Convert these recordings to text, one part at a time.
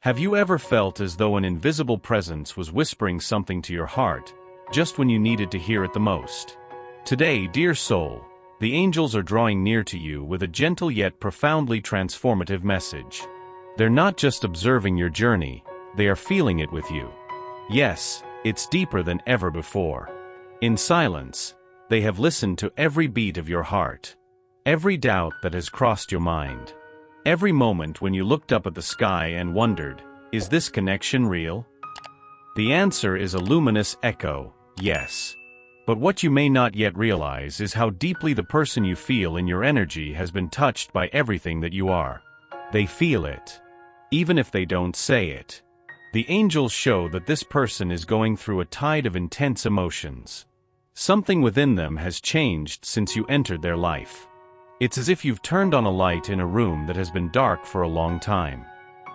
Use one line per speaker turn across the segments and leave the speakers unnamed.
Have you ever felt as though an invisible presence was whispering something to your heart, just when you needed to hear it the most? Today, dear soul, the angels are drawing near to you with a gentle yet profoundly transformative message. They're not just observing your journey, they are feeling it with you. Yes, it's deeper than ever before. In silence, they have listened to every beat of your heart, every doubt that has crossed your mind, every moment when you looked up at the sky and wondered, is this connection real? The answer is a luminous echo, yes. But what you may not yet realize is how deeply the person you feel in your energy has been touched by everything that you are. They feel it, even if they don't say it. The angels show that this person is going through a tide of intense emotions. Something within them has changed since you entered their life. It's as if you've turned on a light in a room that has been dark for a long time.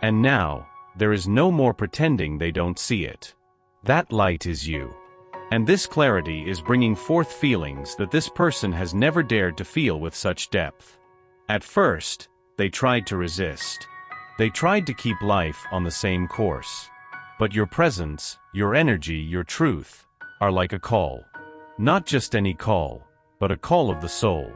And now, there is no more pretending they don't see it. That light is you. And this clarity is bringing forth feelings that this person has never dared to feel with such depth. At first, they tried to resist. They tried to keep life on the same course. But your presence, your energy, your truth, are like a call. Not just any call, but a call of the soul.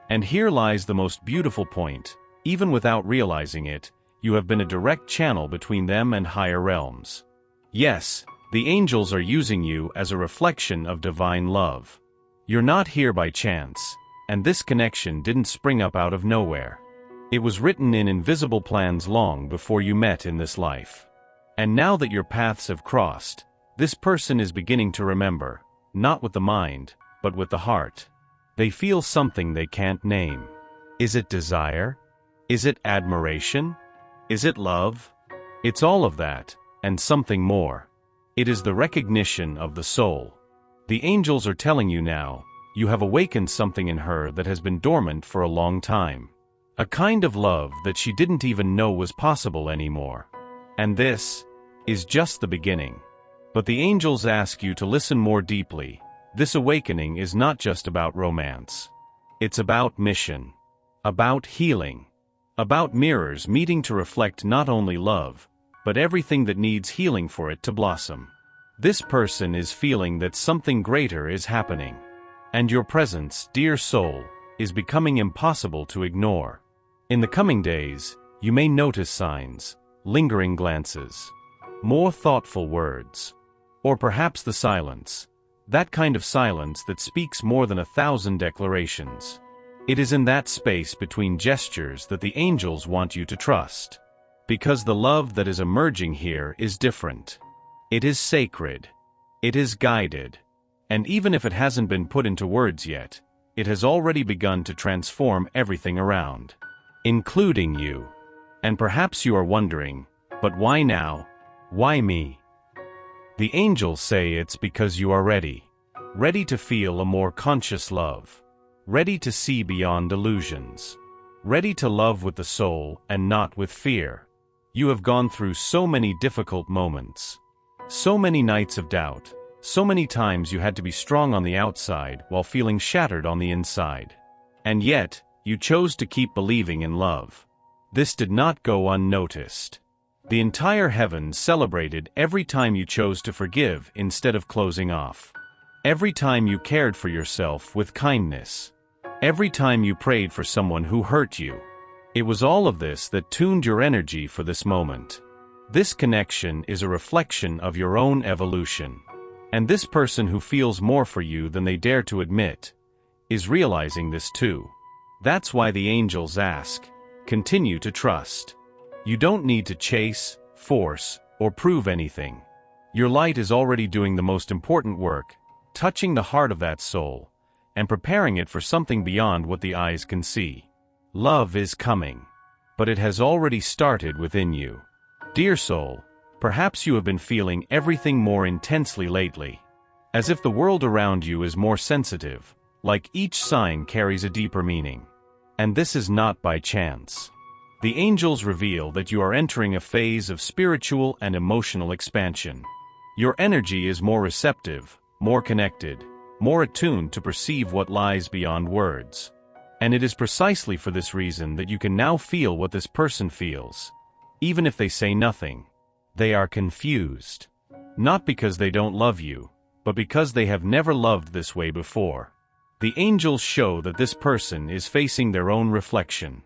And here lies the most beautiful point. Even without realizing it, you have been a direct channel between them and higher realms. Yes, the angels are using you as a reflection of divine love. You're not here by chance, and this connection didn't spring up out of nowhere. It was written in invisible plans long before you met in this life. And now that your paths have crossed, this person is beginning to remember, not with the mind, but with the heart. They feel something they can't name. Is it desire? Is it admiration? Is it love? It's all of that, and something more. It is the recognition of the soul. The angels are telling you now, you have awakened something in her that has been dormant for a long time. A kind of love that she didn't even know was possible anymore. And this is just the beginning. But the angels ask you to listen more deeply. This awakening is not just about romance. It's about mission. About healing. About mirrors meeting to reflect not only love, but everything that needs healing for it to blossom. This person is feeling that something greater is happening. And your presence, dear soul, is becoming impossible to ignore. In the coming days, you may notice signs, lingering glances, more thoughtful words, or perhaps the silence, that kind of silence that speaks more than 1,000 declarations. It is in that space between gestures that the angels want you to trust. Because the love that is emerging here is different. It is sacred. It is guided. And even if it hasn't been put into words yet, it has already begun to transform everything around, including you. And perhaps you are wondering, but why now? Why me? The angels say it's because you are ready. Ready to feel a more conscious love. Ready to see beyond illusions. Ready to love with the soul and not with fear. You have gone through so many difficult moments. So many nights of doubt. So many times you had to be strong on the outside while feeling shattered on the inside. And yet, you chose to keep believing in love. This did not go unnoticed. The entire heavens celebrated every time you chose to forgive instead of closing off. Every time you cared for yourself with kindness. Every time you prayed for someone who hurt you. It was all of this that tuned your energy for this moment. This connection is a reflection of your own evolution. And this person who feels more for you than they dare to admit is realizing this too. That's why the angels ask, continue to trust. You don't need to chase, force, or prove anything. Your light is already doing the most important work, touching the heart of that soul, and preparing it for something beyond what the eyes can see. Love is coming, but it has already started within you. Dear soul, perhaps you have been feeling everything more intensely lately, as if the world around you is more sensitive, like each sign carries a deeper meaning. And this is not by chance. The angels reveal that you are entering a phase of spiritual and emotional expansion. Your energy is more receptive, more connected, more attuned to perceive what lies beyond words. And it is precisely for this reason that you can now feel what this person feels, even if they say nothing. They are confused. Not because they don't love you, but because they have never loved this way before. The angels show that this person is facing their own reflection.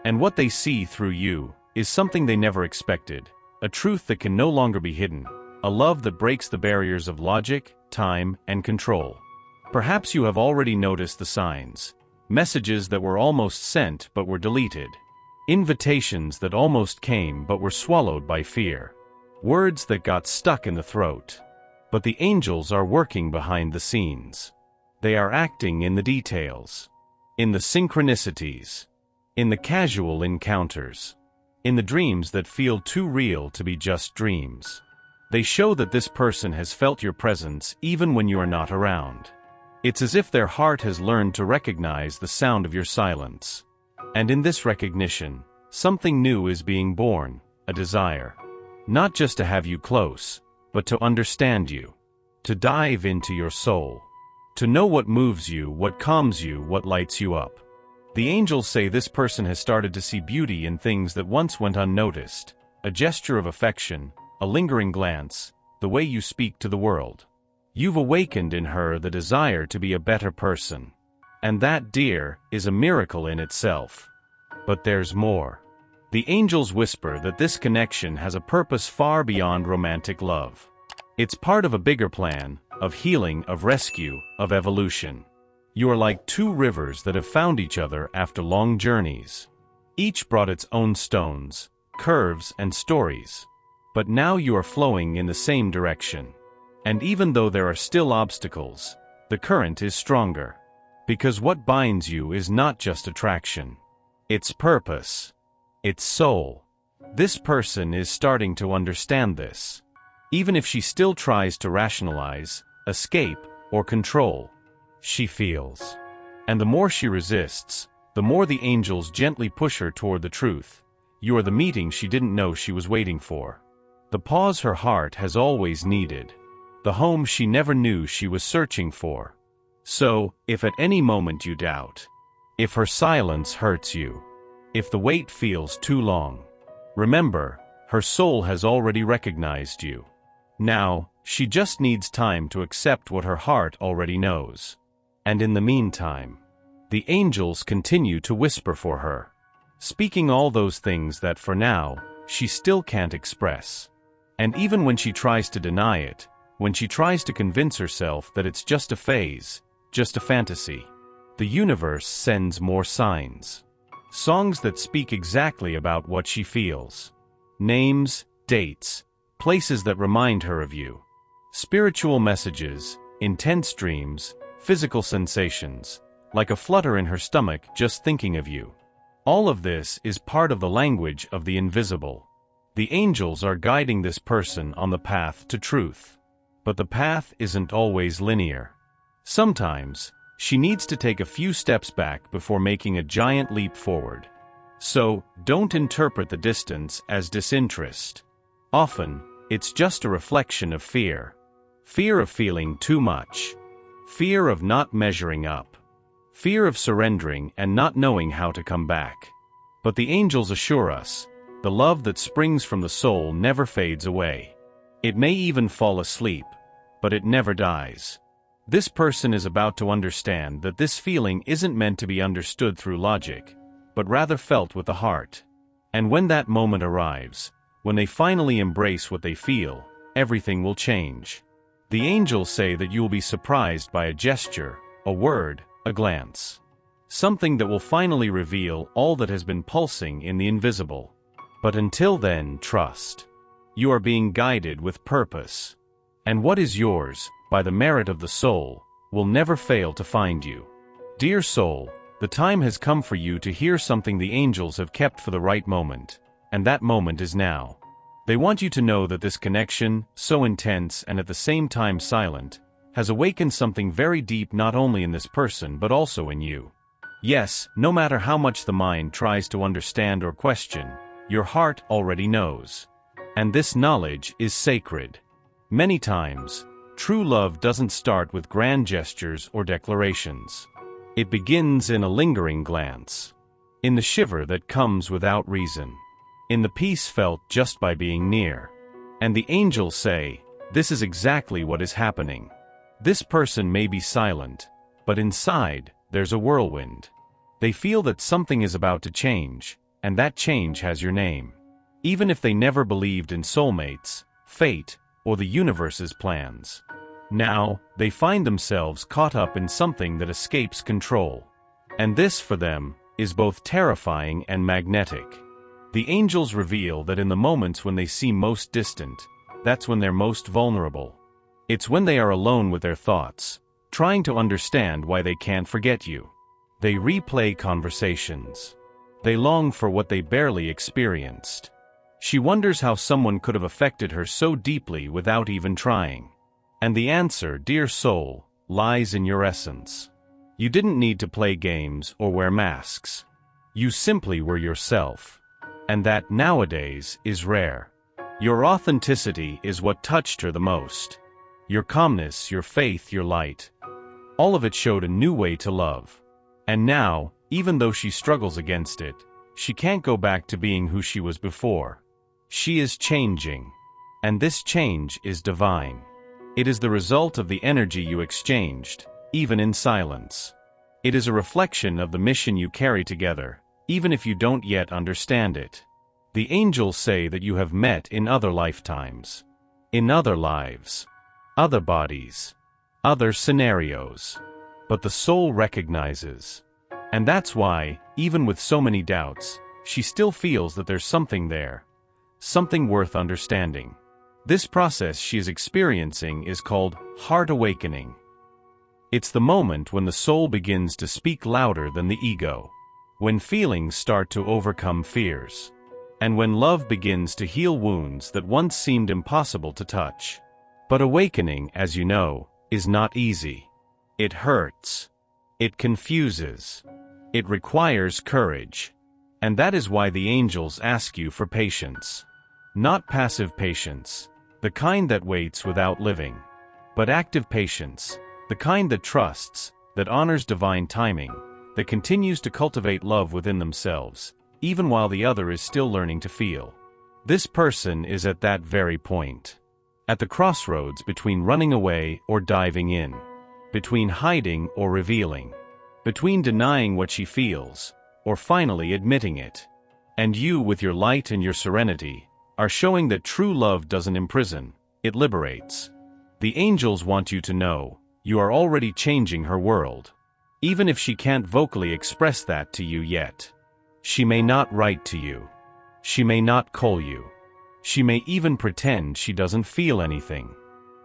And what they see through you is something they never expected, a truth that can no longer be hidden, a love that breaks the barriers of logic, time, and control. Perhaps you have already noticed the signs. Messages that were almost sent but were deleted. Invitations that almost came but were swallowed by fear. Words that got stuck in the throat. But the angels are working behind the scenes. They are acting in the details. In the synchronicities. In the casual encounters. In the dreams that feel too real to be just dreams. They show that this person has felt your presence even when you are not around. It's as if their heart has learned to recognize the sound of your silence. And in this recognition, something new is being born, a desire. Not just to have you close, but to understand you. To dive into your soul. To know what moves you, what calms you, what lights you up. The angels say this person has started to see beauty in things that once went unnoticed. A gesture of affection, a lingering glance, the way you speak to the world. You've awakened in her the desire to be a better person. And that, dear, is a miracle in itself. But there's more. The angels whisper that this connection has a purpose far beyond romantic love. It's part of a bigger plan, of healing, of rescue, of evolution. You are like two rivers that have found each other after long journeys. Each brought its own stones, curves, and stories. But now you are flowing in the same direction. And even though there are still obstacles, the current is stronger. Because what binds you is not just attraction. It's purpose. It's soul. This person is starting to understand this. Even if she still tries to rationalize, escape, or control, she feels. And the more she resists, the more the angels gently push her toward the truth. You are the meeting she didn't know she was waiting for. The pause her heart has always needed. The home she never knew she was searching for. So, if at any moment you doubt, if her silence hurts you, if the wait feels too long, remember, her soul has already recognized you. Now, she just needs time to accept what her heart already knows. And in the meantime, the angels continue to whisper for her, speaking all those things that for now, she still can't express. And even when she tries to deny it, when she tries to convince herself that it's just a phase, just a fantasy, the universe sends more signs. Songs that speak exactly about what she feels. Names, dates, places that remind her of you. Spiritual messages, intense dreams, physical sensations, like a flutter in her stomach just thinking of you. All of this is part of the language of the invisible. The angels are guiding this person on the path to truth. But the path isn't always linear. Sometimes, she needs to take a few steps back before making a giant leap forward. So, don't interpret the distance as disinterest. Often, it's just a reflection of fear. Fear of feeling too much. Fear of not measuring up. Fear of surrendering and not knowing how to come back. But the angels assure us, the love that springs from the soul never fades away. It may even fall asleep, but it never dies. This person is about to understand that this feeling isn't meant to be understood through logic, but rather felt with the heart. And when that moment arrives, when they finally embrace what they feel, everything will change. The angels say that you will be surprised by a gesture, a word, a glance. Something that will finally reveal all that has been pulsing in the invisible. But until then, trust. You are being guided with purpose. And what is yours, by the merit of the soul, will never fail to find you. Dear soul, the time has come for you to hear something the angels have kept for the right moment, and that moment is now. They want you to know that this connection, so intense and at the same time silent, has awakened something very deep not only in this person but also in you. Yes, no matter how much the mind tries to understand or question, your heart already knows. And this knowledge is sacred. Many times, true love doesn't start with grand gestures or declarations. It begins in a lingering glance. In the shiver that comes without reason. In the peace felt just by being near. And the angels say, this is exactly what is happening. This person may be silent, but inside, there's a whirlwind. They feel that something is about to change, and that change has your name. Even if they never believed in soulmates, fate, or the universe's plans. Now, they find themselves caught up in something that escapes control. And this, for them, is both terrifying and magnetic. The angels reveal that in the moments when they seem most distant, that's when they're most vulnerable. It's when they are alone with their thoughts, trying to understand why they can't forget you. They replay conversations. They long for what they barely experienced. She wonders how someone could have affected her so deeply without even trying. And the answer, dear soul, lies in your essence. You didn't need to play games or wear masks. You simply were yourself. And that, nowadays, is rare. Your authenticity is what touched her the most. Your calmness, your faith, your light. All of it showed a new way to love. And now, even though she struggles against it, she can't go back to being who she was before. She is changing. And this change is divine. It is the result of the energy you exchanged, even in silence. It is a reflection of the mission you carry together, even if you don't yet understand it. The angels say that you have met in other lifetimes, in other lives, other bodies, other scenarios. But the soul recognizes. And that's why, even with so many doubts, she still feels that there's something there, something worth understanding. This process she is experiencing is called heart awakening. It's the moment when the soul begins to speak louder than the ego, when feelings start to overcome fears, and when love begins to heal wounds that once seemed impossible to touch. But awakening, as you know, is not easy. It hurts. It confuses. It requires courage. And that is why the angels ask you for patience. Not passive patience, the kind that waits without living, but active patience, the kind that trusts, that honors divine timing, that continues to cultivate love within themselves, even while the other is still learning to feel. This person is at that very point. At the crossroads between running away or diving in, between hiding or revealing, between denying what she feels, or finally admitting it. And you, with your light and your serenity, are showing that true love doesn't imprison, it liberates. The angels want you to know, you are already changing her world. Even if she can't vocally express that to you yet. She may not write to you. She may not call you. She may even pretend she doesn't feel anything.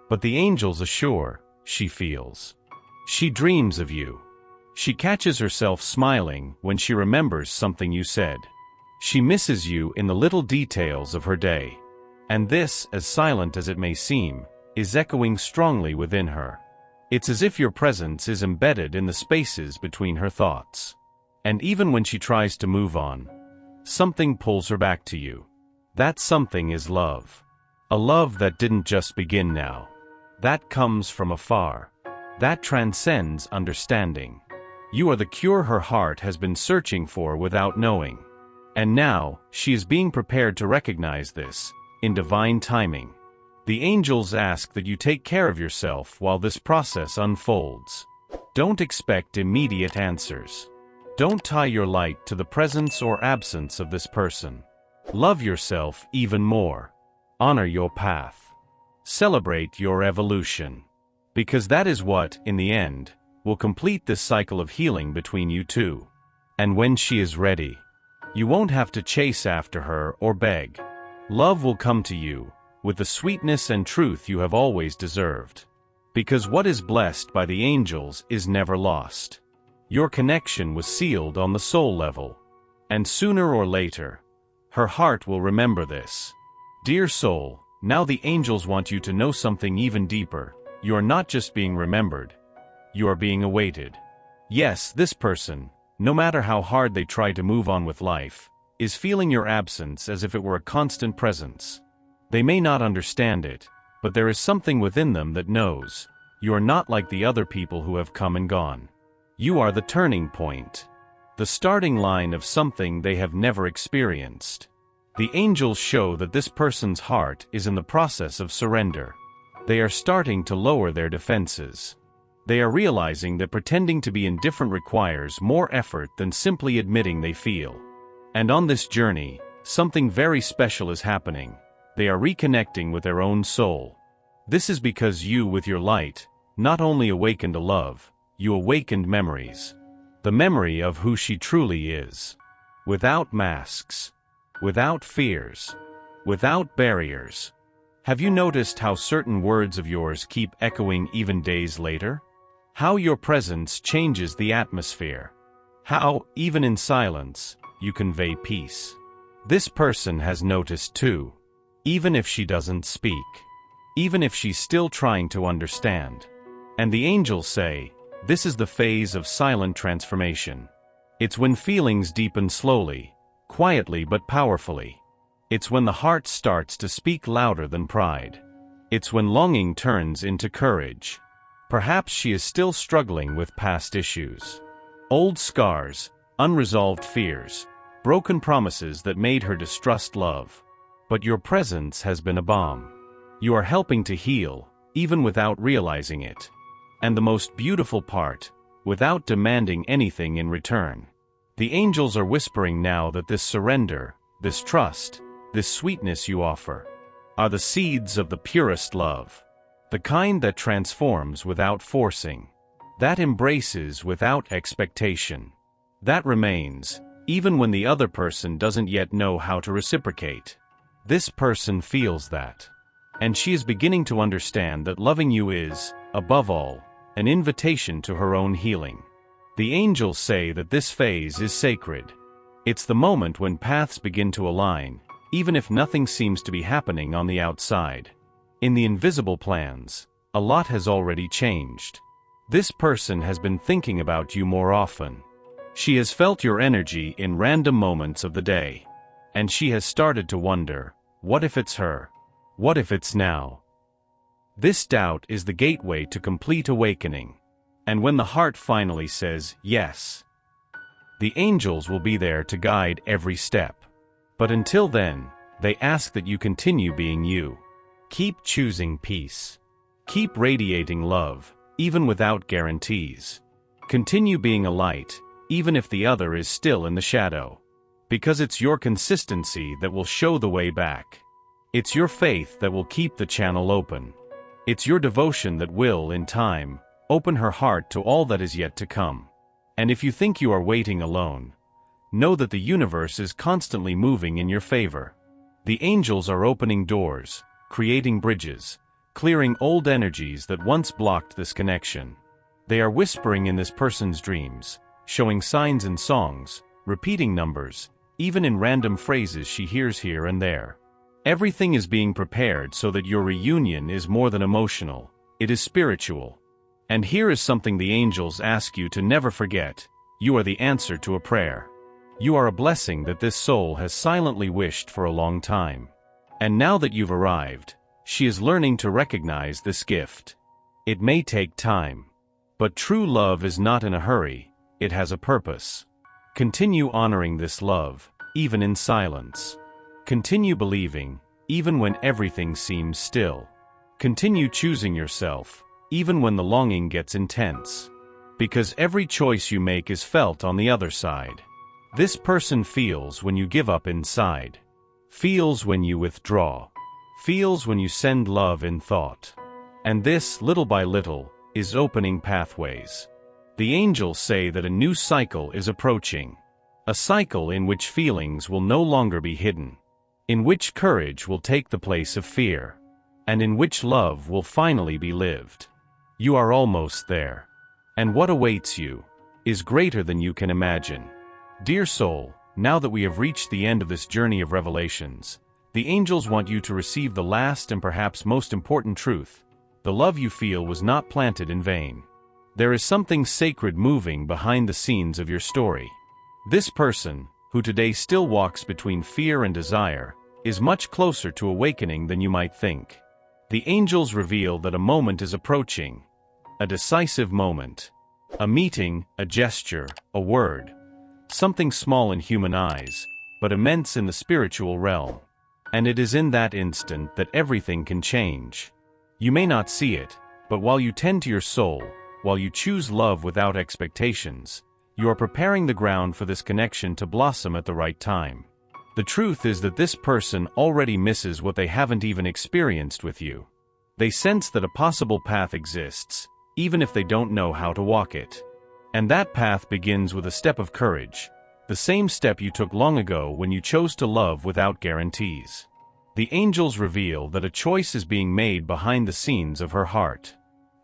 But the angels assure, she feels. She dreams of you. She catches herself smiling when she remembers something you said. She misses you in the little details of her day. And this, as silent as it may seem, is echoing strongly within her. It's as if your presence is embedded in the spaces between her thoughts. And even when she tries to move on, something pulls her back to you. That something is love. A love that didn't just begin now. That comes from afar. That transcends understanding. You are the cure her heart has been searching for without knowing. And now, she is being prepared to recognize this, in divine timing. The angels ask that you take care of yourself while this process unfolds. Don't expect immediate answers. Don't tie your light to the presence or absence of this person. Love yourself even more. Honor your path. Celebrate your evolution. Because that is what, in the end, will complete this cycle of healing between you two. And when she is ready, you won't have to chase after her or beg. Love will come to you, with the sweetness and truth you have always deserved. Because what is blessed by the angels is never lost. Your connection was sealed on the soul level. And sooner or later, her heart will remember this. Dear soul, now the angels want you to know something even deeper. You are not just being remembered. You are being awaited. Yes, this person, no matter how hard they try to move on with life, is feeling your absence as if it were a constant presence. They may not understand it, but there is something within them that knows. You are not like the other people who have come and gone. You are the turning point. The starting line of something they have never experienced. The angels show that this person's heart is in the process of surrender. They are starting to lower their defenses. They are realizing that pretending to be indifferent requires more effort than simply admitting they feel. And on this journey, something very special is happening. They are reconnecting with their own soul. This is because you, with your light, not only awakened a love, you awakened memories. The memory of who she truly is. Without masks. Without fears. Without barriers. Have you noticed how certain words of yours keep echoing even days later? How your presence changes the atmosphere. How, even in silence, you convey peace. This person has noticed too. Even if she doesn't speak. Even if she's still trying to understand. And the angels say, this is the phase of silent transformation. It's when feelings deepen slowly, quietly but powerfully. It's when the heart starts to speak louder than pride. It's when longing turns into courage. Perhaps she is still struggling with past issues. Old scars, unresolved fears, broken promises that made her distrust love. But your presence has been a balm. You are helping to heal, even without realizing it. And the most beautiful part, without demanding anything in return. The angels are whispering now that this surrender, this trust, this sweetness you offer, are the seeds of the purest love. The kind that transforms without forcing. That embraces without expectation. That remains, even when the other person doesn't yet know how to reciprocate. This person feels that. And she is beginning to understand that loving you is, above all, an invitation to her own healing. The angels say that this phase is sacred. It's the moment when paths begin to align, even if nothing seems to be happening on the outside. In the invisible plans, a lot has already changed. This person has been thinking about you more often. She has felt your energy in random moments of the day. And she has started to wonder, what if it's her? What if it's now? This doubt is the gateway to complete awakening. And when the heart finally says yes, the angels will be there to guide every step. But until then, they ask that you continue being you. Keep choosing peace. Keep radiating love, even without guarantees. Continue being a light, even if the other is still in the shadow. Because it's your consistency that will show the way back. It's your faith that will keep the channel open. It's your devotion that will, in time, open her heart to all that is yet to come. And if you think you are waiting alone, know that the universe is constantly moving in your favor. The angels are opening doors, creating bridges, clearing old energies that once blocked this connection. They are whispering in this person's dreams, showing signs in songs, repeating numbers, even in random phrases she hears here and there. Everything is being prepared so that your reunion is more than emotional, it is spiritual. And here is something the angels ask you to never forget: you are the answer to a prayer. You are a blessing that this soul has silently wished for a long time. And now that you've arrived, she is learning to recognize this gift. It may take time. But true love is not in a hurry, it has a purpose. Continue honoring this love, even in silence. Continue believing, even when everything seems still. Continue choosing yourself, even when the longing gets intense. Because every choice you make is felt on the other side. This person feels when you give up inside. Feels when you withdraw. Feels when you send love in thought. And this, little by little, is opening pathways. The angels say that a new cycle is approaching. A cycle in which feelings will no longer be hidden. In which courage will take the place of fear. And in which love will finally be lived. You are almost there. And what awaits you is greater than you can imagine. Dear soul, now that we have reached the end of this journey of revelations, the angels want you to receive the last and perhaps most important truth. The love you feel was not planted in vain. There is something sacred moving behind the scenes of your story. This person, who today still walks between fear and desire, is much closer to awakening than you might think. The angels reveal that a moment is approaching. A decisive moment. A meeting, a gesture, a word. Something small in human eyes, but immense in the spiritual realm. And it is in that instant that everything can change. You may not see it, but while you tend to your soul, while you choose love without expectations, you are preparing the ground for this connection to blossom at the right time. The truth is that this person already misses what they haven't even experienced with you. They sense that a possible path exists, even if they don't know how to walk it. And that path begins with a step of courage, the same step you took long ago when you chose to love without guarantees. The angels reveal that a choice is being made behind the scenes of her heart.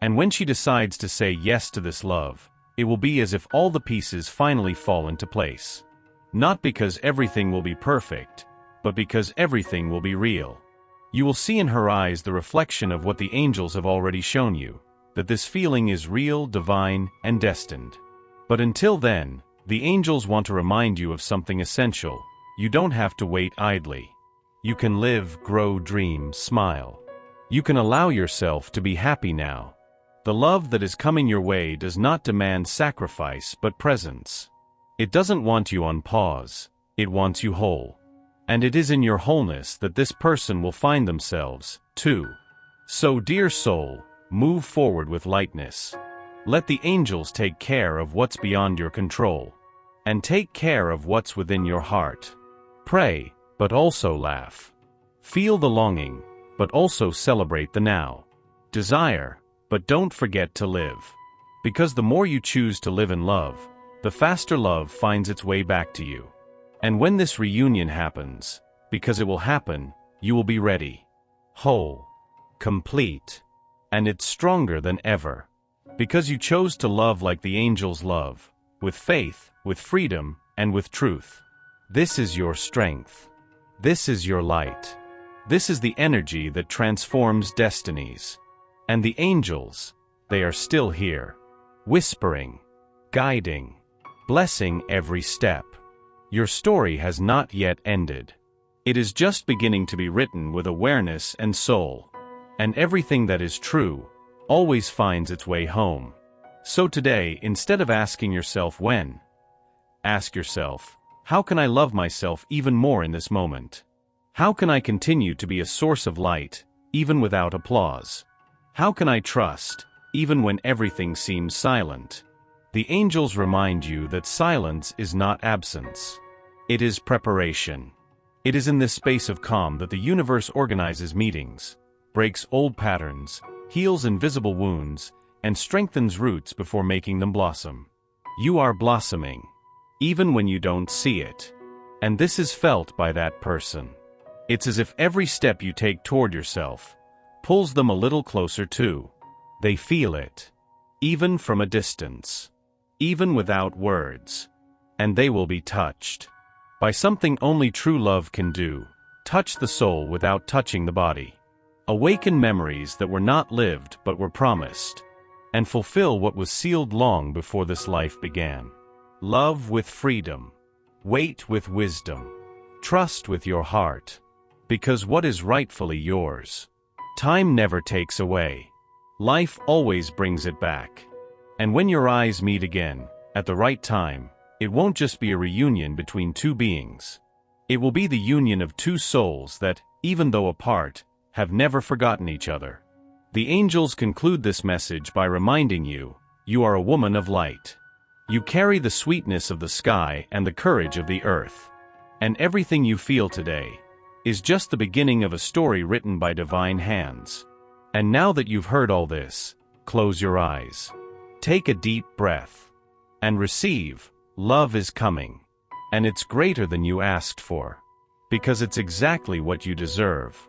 And when she decides to say yes to this love, it will be as if all the pieces finally fall into place. Not because everything will be perfect, but because everything will be real. You will see in her eyes the reflection of what the angels have already shown you, that this feeling is real, divine, and destined. But until then, the angels want to remind you of something essential. You don't have to wait idly. You can live, grow, dream, smile. You can allow yourself to be happy now. The love that is coming your way does not demand sacrifice but presence. It doesn't want you on pause, it wants you whole. And it is in your wholeness that this person will find themselves, too. So, dear soul, move forward with lightness. Let the angels take care of what's beyond your control. And take care of what's within your heart. Pray, but also laugh. Feel the longing, but also celebrate the now. Desire, but don't forget to live. Because the more you choose to live in love, the faster love finds its way back to you. And when this reunion happens, because it will happen, you will be ready. Whole. Complete. And it's stronger than ever. Because you chose to love like the angels love, with faith, with freedom, and with truth. This is your strength. This is your light. This is the energy that transforms destinies. And the angels, they are still here. Whispering. Guiding. Blessing every step. Your story has not yet ended. It is just beginning to be written with awareness and soul. And everything that is true always finds its way home. So today, instead of asking yourself when, ask yourself, how can I love myself even more in this moment? How can I continue to be a source of light, even without applause? How can I trust, even when everything seems silent? The angels remind you that silence is not absence. It is preparation. It is in this space of calm that the universe organizes meetings, breaks old patterns, heals invisible wounds, and strengthens roots before making them blossom. You are blossoming, even when you don't see it. And this is felt by that person. It's as if every step you take toward yourself pulls them a little closer too. They feel it, even from a distance, even without words. And they will be touched by something only true love can do, touch the soul without touching the body. Awaken memories that were not lived but were promised, and fulfill what was sealed long before this life began. Love with freedom. Wait with wisdom. Trust with your heart. Because what is rightfully yours, time never takes away. Life always brings it back. And when your eyes meet again, at the right time, it won't just be a reunion between two beings. It will be the union of two souls that, even though apart, have never forgotten each other. The angels conclude this message by reminding you, you are a woman of light. You carry the sweetness of the sky and the courage of the earth. And everything you feel today is just the beginning of a story written by divine hands. And now that you've heard all this, close your eyes. Take a deep breath. And receive, love is coming. And it's greater than you asked for. Because it's exactly what you deserve.